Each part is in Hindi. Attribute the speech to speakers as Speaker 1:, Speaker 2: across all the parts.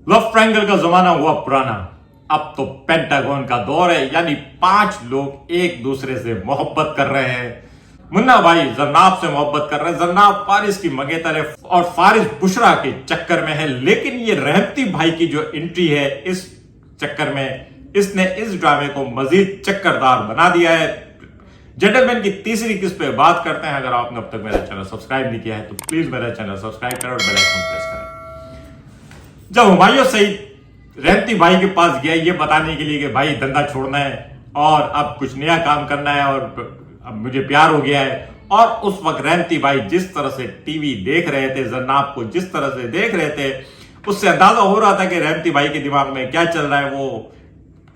Speaker 1: लव ट्रायंगल का जमाना हुआ पुराना। अब तो पेंटागन का दौर है, यानी 5 लोग एक दूसरे से मोहब्बत कर रहे हैं। मुन्ना भाई जरनाब से मोहब्बत कर रहे हैं, जरनाब फारिस की मंगेतर है और फारिस बुशरा के चक्कर में है। लेकिन ये रहमती भाई की जो एंट्री है इस चक्कर में, इसने इस ड्रामे को मजीद चक्करदार बना दिया है। जेंटलमैन की तीसरी किस्त पे बात करते हैं। अगर आपने अब तक मेरा चैनल सब्सक्राइब नहीं किया है तो प्लीज मेरा चैनल सब्सक्राइब करें और बेल आइकन प्रेस करें। जब हुमायूं सईद रहमती भाई के पास गया ये बताने के लिए कि भाई धंधा छोड़ना है और अब कुछ नया काम करना है और अब मुझे प्यार हो गया है, और उस वक्त रहमती भाई जिस तरह से टीवी देख रहे थे, जरनाब को जिस तरह से देख रहे थे, उससे अंदाजा हो रहा था कि रहमती भाई के दिमाग में क्या चल रहा है। वो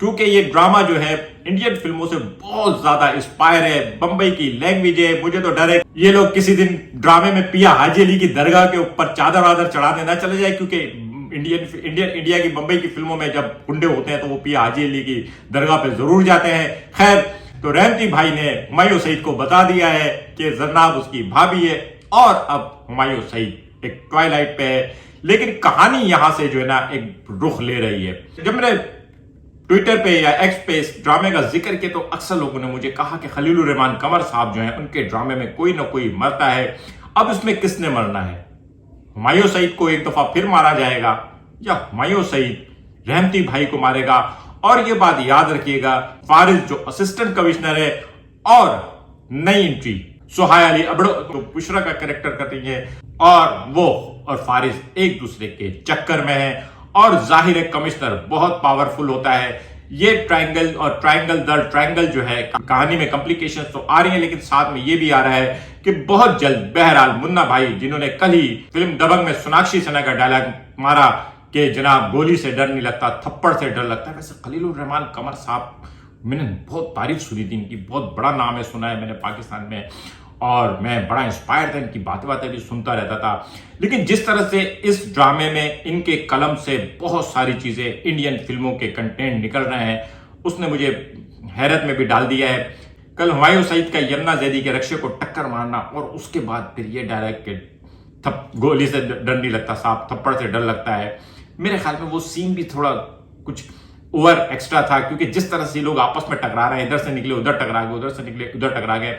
Speaker 1: क्योंकि ये ड्रामा जो है इंडियन फिल्मों से बहुत ज्यादा इंस्पायर है, बंबई की लैंग्वेज है। मुझे तो डर है ये लोग किसी दिन ड्रामे में पिया हाजी अली की दरगाह के ऊपर चादर वादर चढ़ाने ना चले जाए, क्योंकि इंडिया की बंबई की फिल्मों में जब गुंडे होते हैं तो वो पिया हाजी अली की दरगाह पे जरूर जाते हैं। खैर, तो रहमती भाई ने हुमायूं सईद को बता दिया है कि जरनाब उसकी भाभी है और अब हुमायूं सईद एक ट्वाइलाइट पे है। लेकिन कहानी यहां से जो है ना एक रुख ले रही है। जब मैंने ट्विटर पे या एक्स पे इस ड्रामे का जिक्र किया तो अक्सर लोगों ने मुझे कहा कि खलीलुर रहमान कमर साहब जो हैं उनके ड्रामे में कोई ना कोई मरता है। अब इसमें किसने मरना है? हुमायूं सईद को एक दफा फिर मारा जाएगा या हुमायूं सईद रहमती भाई को मारेगा? और ये बात याद रखिएगा, फारिस जो असिस्टेंट कमिश्नर है और नई एंट्री सुहाय अली अबड़ो जो बुशरा का कैरेक्टर कर रही है, और वो और फारिस एक दूसरे के चक्कर में है। और जाहिर है कमिश्नर बहुत पावरफुल होता है। ये ट्रायंगल और ट्रायंगल दर ट्रायंगल जो है कहानी में कॉम्प्लिकेशंस तो आ रही है, लेकिन साथ में ये भी आ रहा है कि बहुत जल्द बहरहाल मुन्ना भाई जिन्होंने कल ही फिल्म दबंग में सोनाक्षी सिन्हा का डायलॉग मारा कि जनाब गोली से डर नहीं लगता, थप्पड़ से डर लगता है, वैसे खलीलुर रहमान कमर साहब मैंने बहुत तारीफ सुनी थी इनकी, बहुत बड़ा नाम है, सुना है मैंने पाकिस्तान में, और मैं बड़ा इंस्पायर था, इनकी बातें भी सुनता रहता था। लेकिन जिस तरह से इस ड्रामे में इनके कलम से बहुत सारी चीजें इंडियन फिल्मों के कंटेंट निकल रहे हैं, उसने मुझे हैरत में भी डाल दिया है। कल हुमायूं सईद का यमुना जैदी के रक्षे को टक्कर मारना और उसके बाद फिर ये डायरेक्ट के गोली से डर नहीं लगता साहब, थप्पड़ से डर लगता है। मेरे ख्याल में वो सीन भी थोड़ा कुछ ओवर एक्स्ट्रा था, क्योंकि जिस तरह से लोग आपस में टकरा रहे हैं, इधर से निकले उधर टकरा गए, उधर से निकले उधर टकरा गए।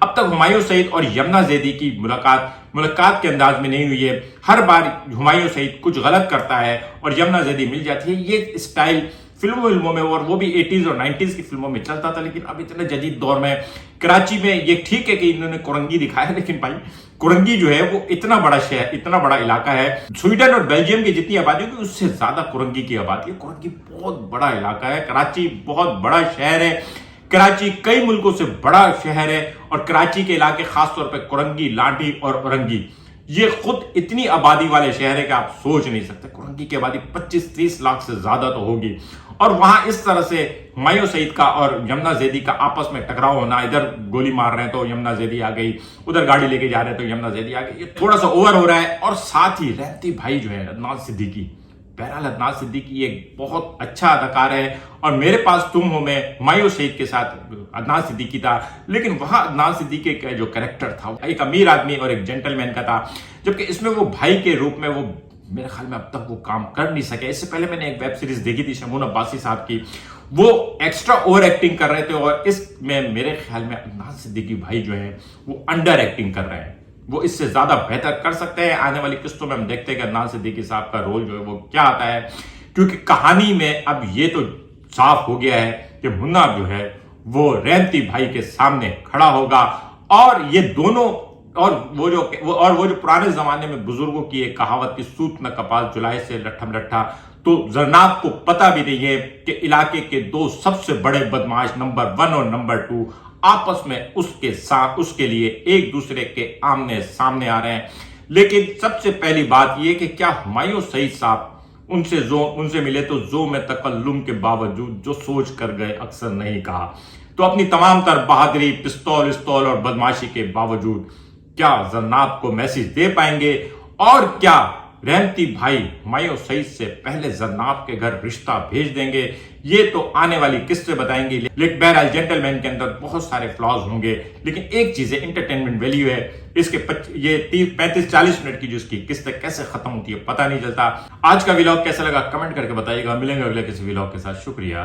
Speaker 1: अब तक हुमायूं सईद और यमुना जैदी की मुलाकात के अंदाज में नहीं हुई है। हर बार हुमायूं सईद कुछ गलत करता है और यमुना जैदी मिल जाती है। ये स्टाइल फिल्मों में और वो भी 80s और 90s की फिल्मों में चलता था, लेकिन अब इतने जदीद दौर में कराची में ये ठीक है कि इन्होंने कुरंगी दिखाया, लेकिन भाई कुरंगी जो है वो इतना बड़ा शहर, इतना बड़ा इलाका है, स्वीडन और बेल्जियम की जितनी आबादी होगी उससे ज्यादा कुरंगी की आबादी है। कुरंगी बहुत बड़ा इलाका है, कराची बहुत बड़ा शहर है, कराची कई मुल्कों से बड़ा शहर है, और कराची के इलाके खासतौर पर कुरंगी, लाठी और औरंगी ये खुद इतनी आबादी वाले शहर है कि आप सोच नहीं सकते। कुरंगी की आबादी 25-30 लाख से ज्यादा तो होगी, और वहां इस तरह से हुमायूं सईद का और यमुना जैदी का आपस में टकराव होना, इधर गोली मार रहे हैं तो यमुना जैदी आ गई, उधर गाड़ी लेके जा रहे हैं तो यमुना जैदी आ गई, ये थोड़ा सा ओवर हो रहा है। और साथ ही रहमती भाई जो है अदनान सिद्दीकी, बहरहाल अदनान सिद्दीकी एक बहुत अच्छा अदाकार है, और मेरे पास तुम हो में हुमायूं सईद के साथ अदनान सिद्दीकी था, लेकिन वहां अदनान सिद्दीकी का जो कैरेक्टर था एक अमीर आदमी और एक जेंटलमैन का था, जबकि इसमें वो भाई के रूप में वो मेरे ख्याल में अब तक वो काम कर नहीं सके। इससे पहले मैंने एक वेब सीरीज देखी थी शमून अब्बासी साहब की, वो एक्स्ट्रा ओवर एक्टिंग कर रहे थे, और इसमें मेरे ख्याल में अदनान सिद्दीकी भाई जो है वो अंडर एक्टिंग कर रहे हैं। वो इससे ज्यादा बेहतर कर सकते हैं। आने वाली किस्तों में हम देखते हैं कि अदनान सिद्दीकी साहब का रोल जो है वो क्या आता है, क्योंकि कहानी में अब ये तो साफ हो गया है कि मुन्ना जो है वो रहमती भाई के सामने खड़ा होगा, और ये दोनों और वो जो पुराने जमाने में बुजुर्गों की एक कहावत की सूत न कपाल जुलाई से लट्ठम लट्ठा, तो जरनाब को पता भी नहीं है कि इलाके के दो सबसे बड़े बदमाश नंबर 1 और नंबर 2 आपस में उसके लिए एक दूसरे के आमने सामने आ रहे हैं। लेकिन सबसे पहली बात यह कि क्या हुमायूं सईद साहब उनसे मिले तो जो में तकल्लुम के बावजूद जो सोच कर गए अक्सर नहीं कहा, तो अपनी तमाम तर बहादुरी, पिस्तौल और बदमाशी के बावजूद क्या जरनाब को मैसेज दे पाएंगे, और क्या रहमती भाई मायो सईद से पहले जरनाब के घर रिश्ता भेज देंगे, ये तो आने वाली किस्सें बताएंगे। लेकिन बहरहाल जेंटलमैन के अंदर बहुत सारे फ्लॉज होंगे, लेकिन एक चीज है, एंटरटेनमेंट वैल्यू है इसके। ये 35-40 मिनट की जो इसकी किस्से कैसे खत्म होती है पता नहीं चलता। आज का व्लॉग कैसा लगा कमेंट करके बताइएगा। मिलेंगे अगले किसी व्लॉग के साथ। शुक्रिया।